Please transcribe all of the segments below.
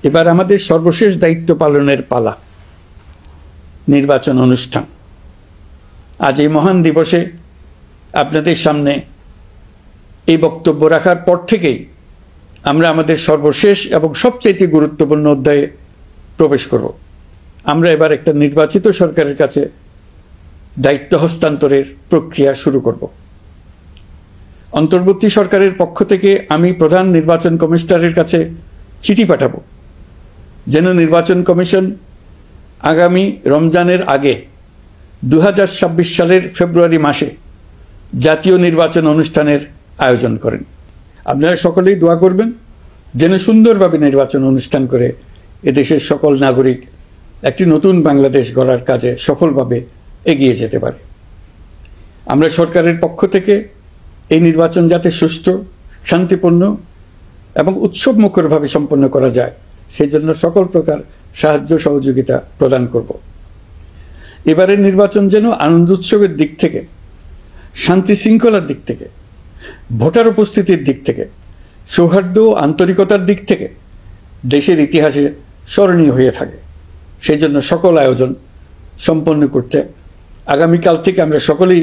এবার আমাদের সর্বশেষ দায়িত্ব পালনের পালা, নির্বাচন অনুষ্ঠান। আজ এই মহান দিবসে আপনাদের সামনে এই বক্তব্য রাখার পর থেকেই আমরা আমাদের সর্বশেষ এবং সবচাইতে গুরুত্বপূর্ণ অধ্যায়ে প্রবেশ করব। আমরা এবার একটা নির্বাচিত সরকারের কাছে দায়িত্ব হস্তান্তরের প্রক্রিয়া শুরু করব। অন্তর্বর্তী সরকারের পক্ষ থেকে আমি প্রধান নির্বাচন কমিশনারের কাছে চিঠি পাঠাবো যেন নির্বাচন কমিশন আগামী রমজানের আগে 2026 সালের ফেব্রুয়ারি মাসে জাতীয় নির্বাচন অনুষ্ঠানের আয়োজন করেন। আপনারা সকলেই দোয়া করবেন যেন সুন্দরভাবে নির্বাচন অনুষ্ঠান করে এদেশের সকল নাগরিক একটি নতুন বাংলাদেশ গড়ার কাজে সফলভাবে এগিয়ে যেতে পারে। আমরা সরকারের পক্ষ থেকে এই নির্বাচন যাতে সুষ্ঠু, শান্তিপূর্ণ এবং উৎসবমুখরভাবে সম্পন্ন করা যায় সেই জন্য সকল প্রকার সাহায্য সহযোগিতা প্রদান করব। এবারের নির্বাচন যেন আনন্দ উৎসবের দিক থেকে, শান্তি শৃঙ্খলার দিক থেকে, ভোটার উপস্থিতির দিক থেকে, সৌহার্দ্য ও আন্তরিকতার দিক থেকে দেশের ইতিহাসে স্মরণীয় হয়ে থাকে। সেই জন্য সকল আয়োজন সম্পন্ন করতে আগামীকাল থেকে আমরা সকলেই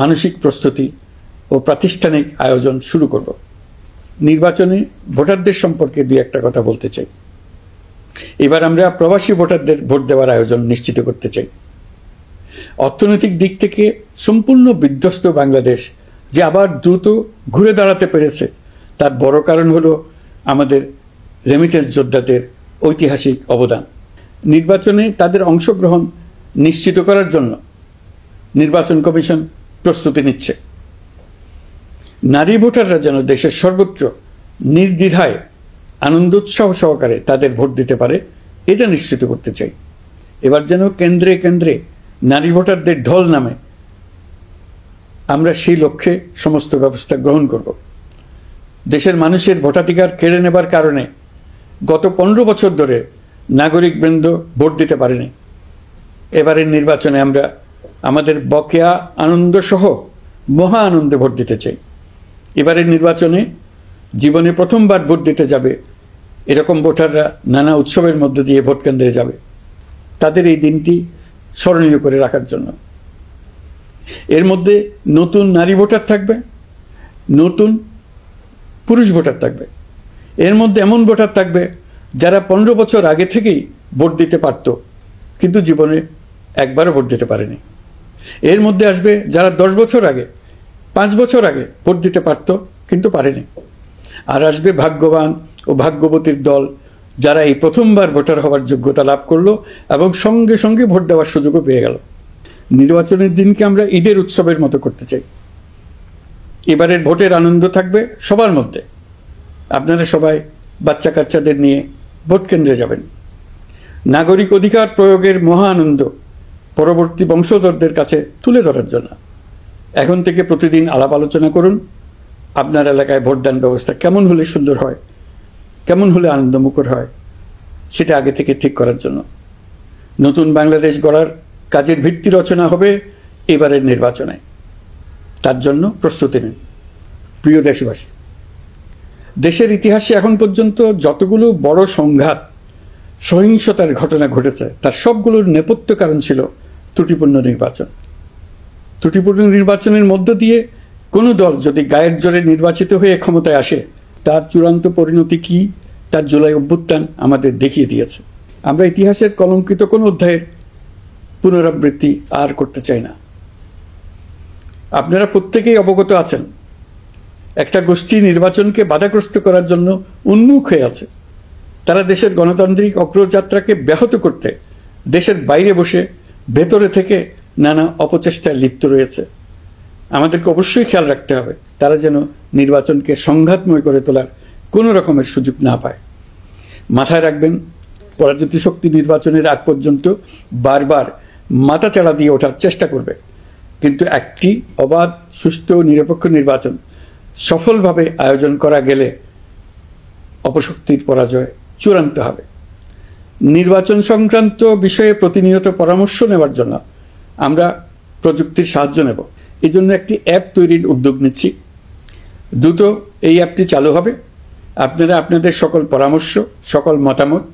মানসিক প্রস্তুতি ও প্রাতিষ্ঠানিক আয়োজন শুরু করব। নির্বাচনে ভোটারদের সম্পর্কে দুই একটা কথা বলতে চাই। এবার আমরা প্রবাসী ভোটারদের ভোট দেওয়ার আয়োজন নিশ্চিত করতে চাই। অর্থনৈতিক দিক থেকে সম্পূর্ণ বিধ্বস্ত বাংলাদেশ যে আবার দ্রুত ঘুরে দাঁড়াতে পেরেছে তার বড় কারণ হলো আমাদের রেমিটেন্স যোদ্ধাদের ঐতিহাসিক অবদান। নির্বাচনে তাদের অংশগ্রহণ নিশ্চিত করার জন্য নির্বাচন কমিশন প্রস্তুতি নিচ্ছে। নারী ভোটাররা যেন দেশের সর্বত্র নির্দ্বিধায় আনন্দোৎসাহ সহকারে তাদের ভোট দিতে পারে এটা নিশ্চিত করতে চাই। এবার যেন কেন্দ্রে কেন্দ্রে নারী ভোটারদের ঢল নামে, আমরা সেই লক্ষ্যে সমস্ত ব্যবস্থা গ্রহণ করব। দেশের মানুষের ভোটাধিকার কেড়ে নেবার কারণে গত 15 বছর ধরে নাগরিকবৃন্দ ভোট দিতে পারেনি। এবারের নির্বাচনে আমরা আমাদের বকেয়া আনন্দ সহ মহা আনন্দে ভোট দিতে চাই। এবারের নির্বাচনে জীবনে প্রথমবার ভোট দিতে যাবে এরকম ভোটাররা নানা উৎসবের মধ্য দিয়ে ভোট কেন্দ্রে যাবে, তাদের এই দিনটি স্মরণীয় করে রাখার জন্য। এর মধ্যে নতুন নারী ভোটার থাকবে, নতুন পুরুষ ভোটার থাকবে, এর মধ্যে এমন ভোটার থাকবে যারা 15 বছর আগে থেকেই ভোট দিতে পারত কিন্তু জীবনে একবারও ভোট দিতে পারেনি। এর মধ্যে আসবে যারা 10 বছর আগে, 5 বছর আগে ভোট দিতে পারত কিন্তু পারেনি। আর আসবে ভাগ্যবান ও ভাগ্যবতীর দল যারা এই প্রথমবার ভোটার হওয়ার যোগ্যতা লাভ করলো এবং সঙ্গে সঙ্গে ভোট দেওয়ার সুযোগও পেয়ে গেল। নির্বাচনের দিনকে আমরা ঈদের উৎসবের মতো করতে চাই। এবারের ভোটের আনন্দ থাকবে সবার মধ্যে। আপনারা সবাই বাচ্চা কাচ্চাদের নিয়ে ভোট কেন্দ্রে যাবেন। নাগরিক অধিকার প্রয়োগের মহা আনন্দ পরবর্তী বংশধরদের কাছে তুলে ধরার জন্য এখন থেকে প্রতিদিন আলাপ আলোচনা করুন। আপনার এলাকায় ভোটদান ব্যবস্থা কেমন হলে সুন্দর হয়, কেমন হলে আনন্দমুখর হয় সেটা আগে থেকে ঠিক করার জন্য। নতুন বাংলাদেশ গড়ার কাজের ভিত্তি রচনা হবে এবারের নির্বাচনে, তার জন্য প্রস্তুতি নিন। প্রিয় দেশবাসী, দেশের ইতিহাসে এখন পর্যন্ত যতগুলো বড় সংঘাত, সহিংসতার ঘটনা ঘটেছে তার সবগুলোর নেপথ্য কারণ ছিল ত্রুটিপূর্ণ নির্বাচন। ত্রুটিপূর্ণ নির্বাচনের মধ্য দিয়ে কোনো দল যদি গায়ের জোরে নির্বাচিত হয়ে ক্ষমতায় আসে তার চূড়ান্ত পরিণতি কি তার জুলাই অভ্যুত্থান আমাদের দেখিয়ে দিয়েছে। আমরা ইতিহাসের কলঙ্কিত কোনো অধ্যায়ের পুনরাবৃত্তি আর করতে চাই না। আপনারা প্রত্যেকেই অবগত আছেন একটা গোষ্ঠী নির্বাচনকে বাধাগ্রস্ত করার জন্য উন্মুখ হয়ে আছে। তারা দেশের গণতান্ত্রিক অগ্রযাত্রাকে ব্যাহত করতে দেশের বাইরে বসে ভেতরে থেকে নানা অপচেষ্টায় লিপ্ত রয়েছে। আমাদেরকে অবশ্যই খেয়াল রাখতে হবে তারা যেন নির্বাচনকে সংঘাতময় করে তোলার কোনো রকমের সুযোগ না পায়। মাথায় রাখবেন, পরাজিত শক্তি নির্বাচনের আগ পর্যন্ত বারবার মাথাচাড়া দিয়ে ওঠার চেষ্টা করবে, কিন্তু একটি অবাধ, সুষ্ঠু, নিরপেক্ষ নির্বাচন সফলভাবে আয়োজন করা গেলে অপশক্তির পরাজয় চূড়ান্ত হবে। নির্বাচন সংক্রান্ত বিষয়ে প্রতিনিয়ত পরামর্শ নেওয়ার জন্য আমরা প্রযুক্তির সাহায্য নেব। এই জন্য একটি অ্যাপ তৈরির উদ্যোগ নিচ্ছি। দ্রুত এই অ্যাপটি চালু হবে আপনারা আপনাদের সকল পরামর্শ, সকল মতামত,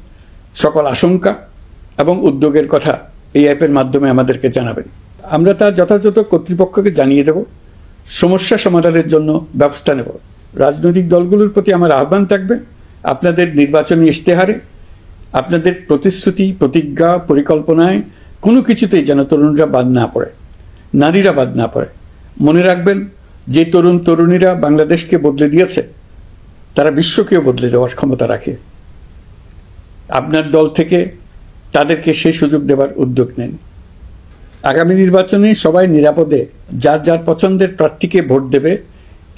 সকল আশঙ্কা এবং উদ্যোগের কথা এই অ্যাপের মাধ্যমে আমাদেরকে জানাবেন। আমরা তা যথাযথ কর্তৃপক্ষকে জানিয়ে দেব, সমস্যা সমাধানের জন্য ব্যবস্থা নেব। রাজনৈতিক দলগুলোর প্রতি আমার আহ্বান থাকবে, আপনাদের নির্বাচনী ইশতেহারে, আপনাদের প্রতিশ্রুতি, প্রতিজ্ঞা, পরিকল্পনায় কোনো কিছুতেই যেন তরুণরা বাদ না পড়ে, নারীরা বাদ না পড়ে। মনে রাখবেন, যে তরুণ তরুণীরা বাংলাদেশকে বদলে দিয়েছে, তারা বিশ্বকেও বদলে দেওয়ার ক্ষমতা রাখে। আপনার দল থেকে তাদেরকে সেই সুযোগ দেওয়ার উদ্যোগ নেন। আগামী নির্বাচনে সবাই নিরাপদে যার যার পছন্দের প্রার্থীকে ভোট দেবে,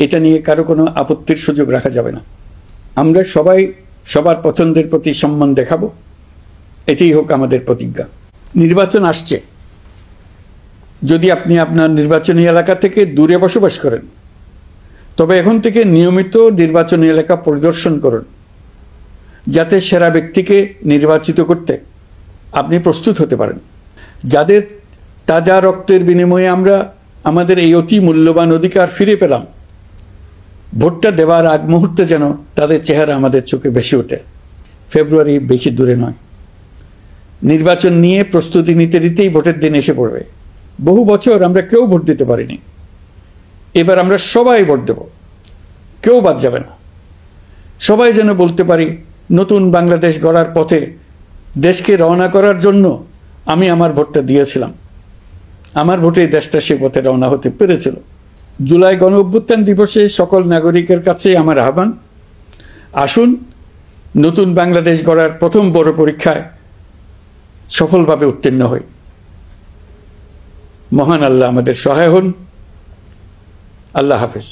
এটা নিয়ে কারো কোনো আপত্তির সুযোগ রাখা যাবে না। আমরা সবাই সবার পছন্দের প্রতি সম্মান দেখাবো, এটাই হোক আমাদের প্রতিজ্ঞা। নির্বাচন আসছে, যদি আপনি আপনার নির্বাচনী এলাকা থেকে দূরে বসবাস করেন, তবে এখন থেকে নিয়মিত নির্বাচনী এলাকা পরিদর্শন করুন, যাতে সেরা ব্যক্তিকে নির্বাচিত করতে আপনি প্রস্তুত হতে পারেন। যাদের তাজা রক্তের বিনিময়ে আমরা আমাদের এই অতি মূল্যবান অধিকার ফিরে পেলাম, ভোটটা দেওয়ার আগ মুহূর্তে যেন তাদের চেহারা আমাদের চোখে ভেসে ওঠে। ফেব্রুয়ারি বেশি দূরে নয়। নির্বাচন নিয়ে প্রস্তুতি নিতে নিতেই ভোটের দিন এসে পড়বে। বহু বছর আমরা কেউ ভোট দিতে পারিনি, এবার আমরা সবাই ভোট দেব, কেউ বাদ যাবে না। সবাই যেন বলতে পারি, নতুন বাংলাদেশ গড়ার পথে দেশকে রওনা করার জন্য আমি আমার ভোটটা দিয়েছিলাম, আমার ভোটে দেশটা সে পথে রওনা হতে পেরেছিল। জুলাই গণ অভ্যুত্থান দিবসে সকল নাগরিকের কাছে আমার আহ্বান, আসুন নতুন বাংলাদেশ গড়ার প্রথম বড় পরীক্ষায় সফলভাবে উত্তীর্ণ হই। মহান আল্লাহ আমাদের সহায় হন। আল্লাহ হাফেজ।